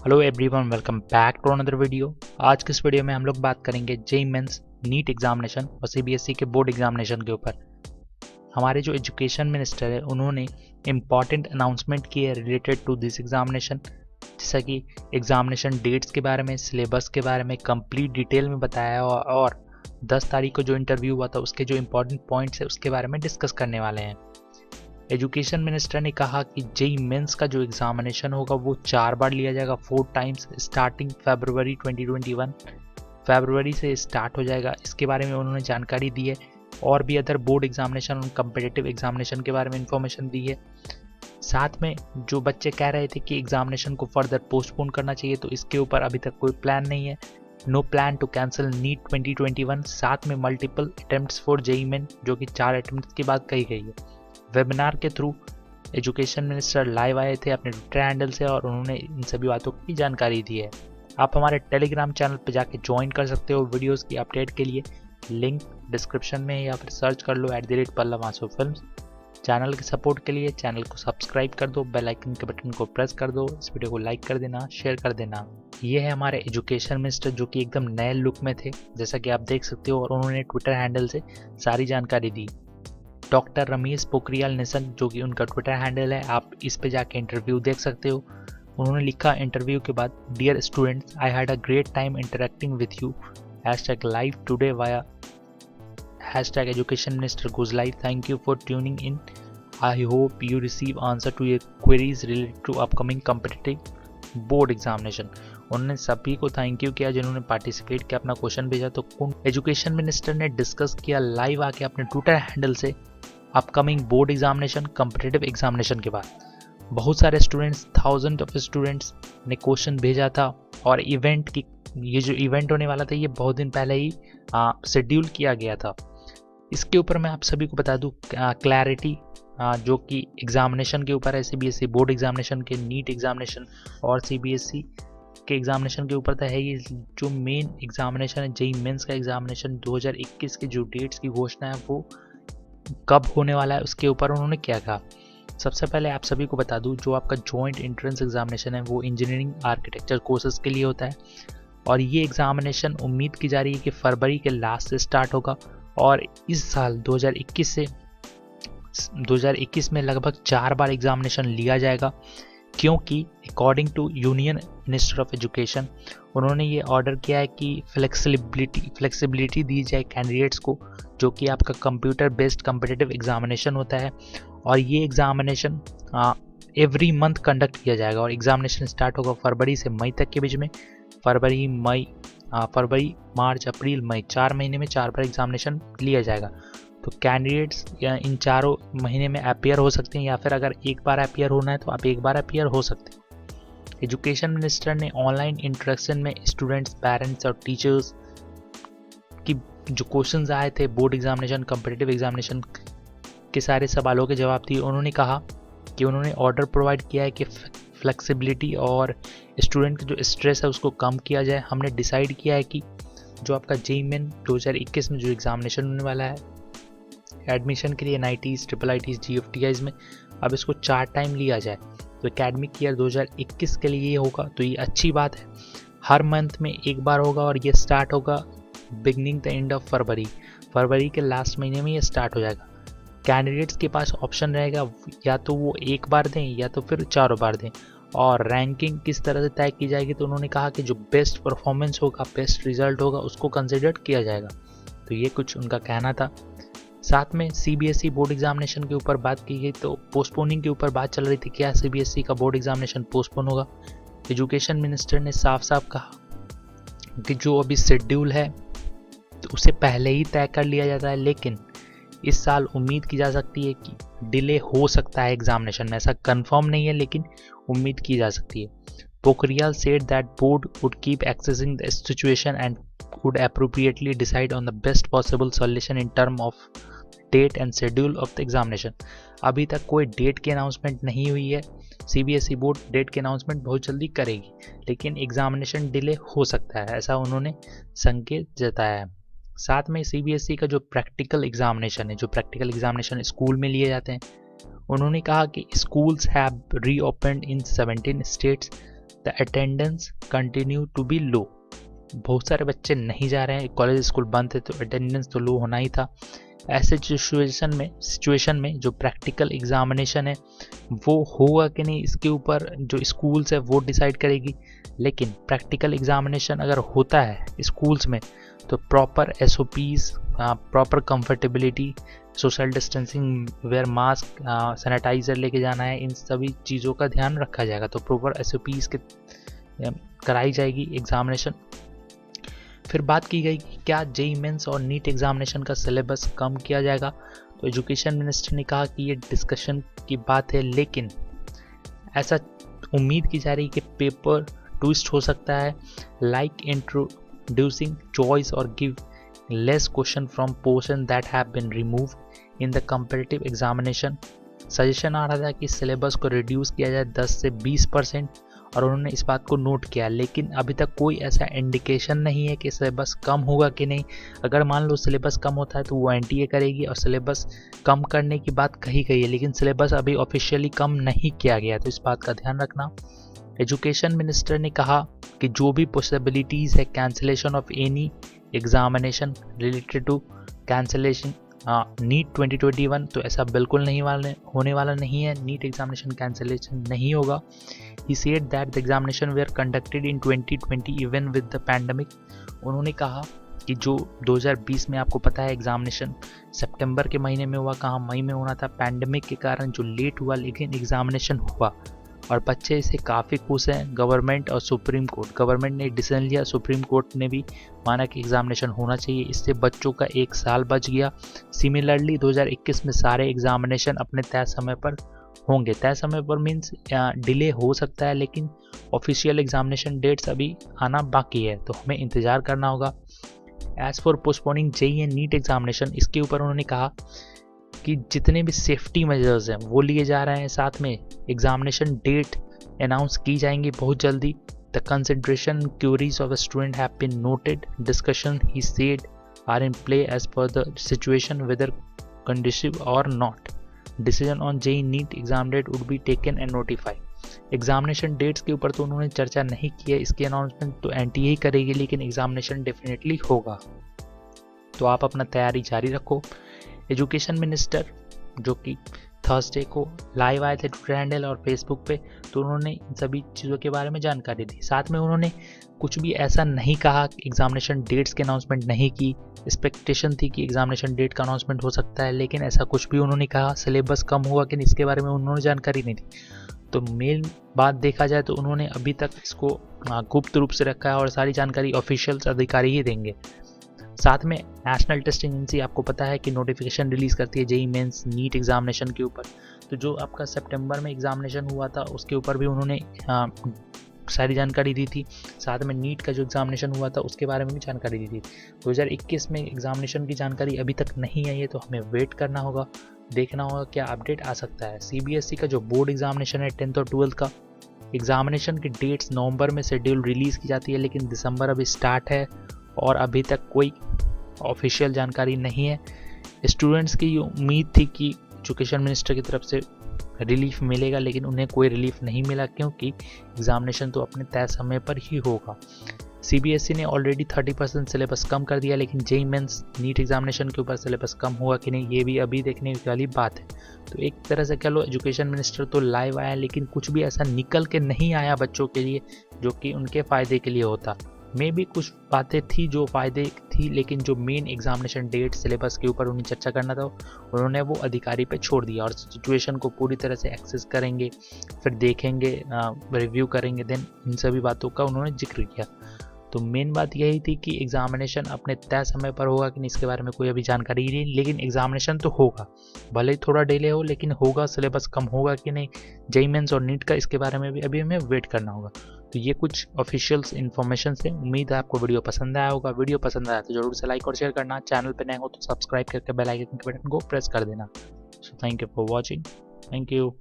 Hello everyone, welcome back to another video. आज के इस वीडियो में हम लोग बात करेंगे जेईई मेंस, नीट एग्जामिनेशन और सीबीएसई के बोर्ड एग्जामिनेशन के ऊपर। हमारे जो एजुकेशन मिनिस्टर है उन्होंने इम्पॉर्टेंट अनाउंसमेंट की है रिलेटेड टू दिस एग्जामिनेशन, जैसा कि एग्जामिनेशन डेट्स के बारे में, सिलेबस के बारे में कंप्लीट डिटेल में बताया और 10 तारीख को जो इंटरव्यू हुआ था उसके जो इम्पोर्टेंट पॉइंट्स है उसके बारे में डिस्कस करने वाले हैं। एजुकेशन मिनिस्टर ने कहा कि जेईई मेंस का जो एग्जामिनेशन होगा वो 4 बार लिया जाएगा, 4 टाइम्स, स्टार्टिंग फरवरी 2021। फरवरी से स्टार्ट हो जाएगा, इसके बारे में उन्होंने जानकारी दी है। और भी अदर बोर्ड एग्जामिनेशन और कम्पिटिटिव एग्जामिनेशन के बारे में इंफॉर्मेशन दी है। साथ में जो बच्चे कह रहे थे कि एग्जामिनेशन को फर्दर पोस्टपोन करना चाहिए, तो इसके ऊपर अभी तक कोई प्लान नहीं है। No plan to cancel NEET 2021। साथ में multiple attempts for JEE main, जो कि 4 अटेम्प्ट्स की बात कही गई है। वेबिनार के थ्रू एजुकेशन मिनिस्टर लाइव आए थे अपने ट्विटर हैंडल से और उन्होंने इन सभी बातों की जानकारी दी है। आप हमारे टेलीग्राम चैनल पर जाके ज्वाइन कर सकते हो वीडियोस की अपडेट के लिए। लिंक डिस्क्रिप्शन में, या फिर सर्च कर लो @पल्लव_फिल्म्स। चैनल के सपोर्ट के लिए चैनल को सब्सक्राइब कर दो, बेल आइकन के बटन को प्रेस कर दो, इस वीडियो को लाइक कर देना, शेयर कर देना। ये है हमारे एजुकेशन मिनिस्टर जो कि एकदम नए लुक में थे, जैसा कि आप देख सकते हो, और उन्होंने ट्विटर हैंडल से सारी जानकारी दी। डॉक्टर रमेश पोखरियाल निशंक, जो कि उनका ट्विटर हैंडल है, आप इस पे जाके इंटरव्यू देख सकते हो। उन्होंने लिखा इंटरव्यू के बाद, dear students, I had a great time interacting with you, #live today via #education minister goes live. Thank you for tuning in. I hope you receive answer to your queries related to upcoming competitive board examination. उन्होंने सभी को thank you किया जिन्होंने participate किया, अपना question भेजा। तो education minister ने डिस्कस किया लाइव आके अपने ट्विटर हैंडल से upcoming board examination, competitive examination के बाद। बहुत सारे स्टूडेंट्स, 1000 ऑफ स्टूडेंट्स ने क्वेश्चन भेजा था, और इवेंट की ये जो इवेंट होने वाला था ये बहुत दिन पहले ही शेड्यूल किया गया था। इसके ऊपर मैं आप सभी को बता दूं, क्लैरिटी जो कि एग्जामिनेशन के ऊपर है, सीबीएसई बोर्ड एग्जामिनेशन के, नीट एग्जामिनेशन और सीबीएसई के एग्जामिनेशन के ऊपर तो है। ये जो मेन एग्जामिनेशन है जेईई मेंस का एग्जामिनेशन 2021 के जो डेट्स की घोषणा है वो कब होने वाला है, उसके ऊपर उन्होंने क्या कहा। सबसे पहले आप सभी को बता दूं, जो आपका जॉइंट एंट्रेंस एग्जामिनेशन है वो इंजीनियरिंग आर्किटेक्चर कोर्सेज के लिए होता है, और ये एग्जामिनेशन उम्मीद की जा रही है कि फरवरी के लास्ट से स्टार्ट होगा। और इस साल 2021 में लगभग 4 बार एग्जामिनेशन लिया जाएगा, क्योंकि according to union minister of education, उन्होंने ये ऑर्डर किया है कि फ्लेक्सिबिलिटी दी जाए कैंडिडेट्स को, जो कि आपका कंप्यूटर बेस्ड कम्पिटिटिव एग्जामिनेशन होता है। और ये एग्जामिनेशन एवरी मंथ कंडक्ट किया जाएगा, और एग्जामिनेशन स्टार्ट होगा फरवरी से मई तक के बीच में। फरवरी, मार्च, अप्रैल, मई, 4 महीने में 4 बार एग्जामिनेशन लिया जाएगा। तो कैंडिडेट्स इन 4 महीने में अपीयर हो सकते हैं, या फिर अगर एक बार अपीयर होना है तो आप एक बार अपीयर हो सकते हैं। एजुकेशन मिनिस्टर ने ऑनलाइन इंटरेक्शन में स्टूडेंट्स, पेरेंट्स और टीचर्स की जो क्वेश्चंस आए थे बोर्ड एग्जामिनेशन, कम्पिटिटिव एग्जामिनेशन के सारे सवालों के जवाब दिए। उन्होंने कहा कि उन्होंने ऑर्डर प्रोवाइड किया है कि फ्लेक्सिबिलिटी और स्टूडेंट का जो स्ट्रेस है उसको कम किया जाए। हमने डिसाइड किया है कि जो आपका जेईई मेन 2021 में जो एग्जामिनेशन होने वाला है एडमिशन के लिए एनआईटीज, IIITs, GFTIs में, अब इसको 4 टाइम लिया जाए। तो एकेडमिक ईयर 2021 के लिए ये होगा, तो ये अच्छी बात है। हर मंथ में एक बार होगा, और ये स्टार्ट होगा beginning the end of February के लास्ट महीने में ये स्टार्ट हो जाएगा। कैंडिडेट्स के पास ऑप्शन रहेगा, या तो वो एक बार दें या तो फिर 4 बार दें। और रैंकिंग किस तरह से तय की जाएगी, तो उन्होंने कहा कि जो बेस्ट परफॉर्मेंस होगा, बेस्ट रिजल्ट होगा, उसको कंसिडर किया जाएगा। तो ये कुछ उनका कहना था। साथ में सीबीएसई बोर्ड एग्जामिनेशन के ऊपर बात की गई, तो पोस्टपोनिंग के ऊपर बात चल रही थी, क्या सीबीएसई का बोर्ड एग्जामिनेशन पोस्टपोन होगा। एजुकेशन मिनिस्टर ने साफ साफ कहा कि जो अभी शेड्यूल है तो उसे पहले ही तय कर लिया जाता है, लेकिन इस साल उम्मीद की जा सकती है कि डिले हो सकता है एग्जामिनेशन में। ऐसा कंफर्म नहीं है, लेकिन उम्मीद की जा सकती है। Pokhriyal said that board would keep assessing the situation and would appropriately decide on the best possible solution in term of date and schedule of the examination. अभी तक कोई डेट की अनाउंसमेंट नहीं हुई है। सीबीएसई बोर्ड डेट की announcement बहुत जल्दी करेगी, लेकिन एग्जामिनेशन डिले हो सकता है, ऐसा उन्होंने संकेत जताया है। साथ में सीबीएसई का जो प्रैक्टिकल एग्जामिनेशन है, जो प्रैक्टिकल एग्जामिनेशन स्कूल में लिए जाते हैं, उन्होंने कहा कि schools have reopened in 17 states. The attendance continue to be low. बहुत सारे बच्चे नहीं जा रहे हैं, कॉलेज स्कूल बंद थे तो अटेंडेंस तो लो होना ही था। ऐसे सिचुएशन में जो प्रैक्टिकल एग्जामिनेशन है वो होगा कि नहीं इसके ऊपर जो स्कूल्स है वो डिसाइड करेगी। लेकिन प्रैक्टिकल एग्जामिनेशन अगर होता है स्कूल्स में तो proper SOPs, proper comfortability, social distancing, wear mask, sanitizer लेके जाना है, इन सभी चीज़ों का ध्यान रखा जाएगा। तो प्रॉपर SOPs के कराई जाएगी एग्जामिनेशन। फिर बात की गई कि क्या JEE मेंस और नीट एग्जामिनेशन का सिलेबस कम किया जाएगा। तो एजुकेशन मिनिस्टर ने कहा कि ये डिस्कशन की बात है, लेकिन ऐसा उम्मीद की जा रही है कि पेपर ट्विस्ट हो सकता है, लाइक इंट्रोड्यूसिंग चॉइस और give less question from portion that have been removed in the comparative examination. Suggestion आ रहा था कि सिलेबस को रिड्यूस किया जाए 10 से 20% और उन्होंने इस बात को नोट किया, लेकिन अभी तक कोई ऐसा इंडिकेशन नहीं है कि सिलेबस कम होगा कि नहीं। अगर मान लो सिलेबस कम होता है तो वो NTA करेगी और सिलेबस कम करने की बात कही गई है, लेकिन सिलेबस अभी ऑफिशियली कम नहीं किया गया, तो इस बात का ध्यान रखना। एजुकेशन मिनिस्टर ने कहा कि जो भी पॉसिबिलिटीज़ है cancellation of any examination related to cancellation NEET 2021, तो ऐसा बिल्कुल नहीं होने वाला नहीं है, नीट एग्जामिनेशन कैंसिलेशन नहीं होगा। He said that the examination were conducted in 2020 even with the pandemic। उन्होंने कहा कि जो 2020 में आपको पता है एग्जामिनेशन सितंबर के महीने में हुआ, कहाँ मई में होना था, पैंडमिक के कारण जो लेट हुआ, लेकिन एग्जामिनेशन हुआ और बच्चे इसे काफ़ी खुश हैं। गवर्नमेंट और सुप्रीम कोर्ट, गवर्नमेंट ने डिसीजन लिया, सुप्रीम कोर्ट ने भी माना कि एग्जामिनेशन होना चाहिए, इससे बच्चों का 1 साल बच गया। सिमिलरली 2021 में सारे एग्जामिनेशन अपने तय समय पर होंगे। तय समय पर मीन्स डिले हो सकता है, लेकिन ऑफिशियल एग्जामिनेशन डेट्स अभी आना बाकी है, तो हमें इंतज़ार करना होगा। As for postponing JEE and NEET examination, इसके ऊपर उन्होंने कहा कि जितने भी सेफ्टी मेजर्स हैं वो लिए जा रहे हैं, साथ में एग्जामिनेशन डेट अनाउंस की जाएंगी बहुत जल्दी। The consideration queries of student have been noted, discussion he said are in play as per the situation whether conducive or not. Decision on JEE NEET exam date would be taken and notified. Examination dates के ऊपर तो उन्होंने चर्चा नहीं की है, इसकी announcement तो NTA ही करेगी, लेकिन एग्जामिनेशन डेफिनेटली होगा, तो आप अपना तैयारी जारी रखो। एजुकेशन मिनिस्टर जो कि थर्सडे को लाइव आए थे ट्विटर हैंडल और फेसबुक पे, तो उन्होंने इन सभी चीज़ों के बारे में जानकारी दी। साथ में उन्होंने कुछ भी ऐसा नहीं कहा कि एग्जामिनेशन डेट्स की अनाउंसमेंट नहीं की। एक्सपेक्टेशन थी कि एग्जामिनेशन डेट का अनाउंसमेंट हो सकता है, लेकिन ऐसा कुछ भी उन्होंने कहा। सिलेबस कम हुआ कि नहीं इसके बारे में उन्होंने जानकारी नहीं दी। तो मेन बात देखा जाए तो उन्होंने अभी तक इसको गुप्त रूप से रखा है और सारी जानकारी ऑफिशियल्स अधिकारी ही देंगे। साथ में नेशनल टेस्टिंग एजेंसी आपको पता है कि नोटिफिकेशन रिलीज़ करती है JEE मेंस नीट एग्जामिनेशन के ऊपर। तो जो आपका सितंबर में एग्जामिनेशन हुआ था उसके ऊपर भी उन्होंने सारी जानकारी दी थी। साथ में नीट का जो एग्जामिनेशन हुआ था उसके बारे में भी जानकारी दी थी। 2021 में एग्जामिनेशन की जानकारी अभी तक नहीं आई है, तो हमें वेट करना होगा, देखना होगा क्या अपडेट आ सकता है। CBSE का जो बोर्ड एग्जामिनेशन है 10th और 12th का, एग्जामिनेशन की डेट्स नवंबर में शेड्यूल रिलीज़ की जाती है, लेकिन दिसंबर अभी स्टार्ट है और अभी तक कोई ऑफिशियल जानकारी नहीं है। स्टूडेंट्स की उम्मीद थी कि एजुकेशन मिनिस्टर की तरफ से रिलीफ मिलेगा, लेकिन उन्हें कोई रिलीफ नहीं मिला, क्योंकि एग्जामिनेशन तो अपने तय समय पर ही होगा। CBSE ने ऑलरेडी 30% सिलेबस कम कर दिया, लेकिन JEE मेंस नीट एग्जामिनेशन के ऊपर सिलेबस कम हुआ कि नहीं ये भी अभी देखने वाली बात है। तो एक तरह से कह लो एजुकेशन मिनिस्टर तो लाइव आया, लेकिन कुछ भी ऐसा निकल के नहीं आया बच्चों के लिए जो कि उनके फ़ायदे के लिए होता। में भी कुछ बातें थी जो फ़ायदे थी, लेकिन जो मेन एग्जामिनेशन डेट सिलेबस के ऊपर उन्हें चर्चा करना था उन्होंने वो अधिकारी पे छोड़ दिया, और सिचुएशन को पूरी तरह से एक्सेस करेंगे, फिर देखेंगे, रिव्यू करेंगे, देन इन सभी बातों का उन्होंने जिक्र किया। तो मेन बात यही थी कि एग्जामिनेशन अपने तय समय पर होगा कि नहीं इसके बारे में कोई अभी जानकारी नहीं, लेकिन एग्जामिनेशन तो होगा, भले ही थोड़ा डिले हो लेकिन होगा। सिलेबस कम होगा कि नहीं JEE मेंस और नीट का, इसके बारे में भी अभी हमें वेट करना होगा। तो ये कुछ ऑफिशियल्स इन्फॉर्मेशन से। उम्मीद है आपको वीडियो पसंद आया होगा। वीडियो पसंद आया तो जरूर से लाइक और शेयर करना, चैनल पर नए हो तो सब्सक्राइब करके बेल आइकन के बटन को प्रेस कर देना। So thank you for watching. Thank you.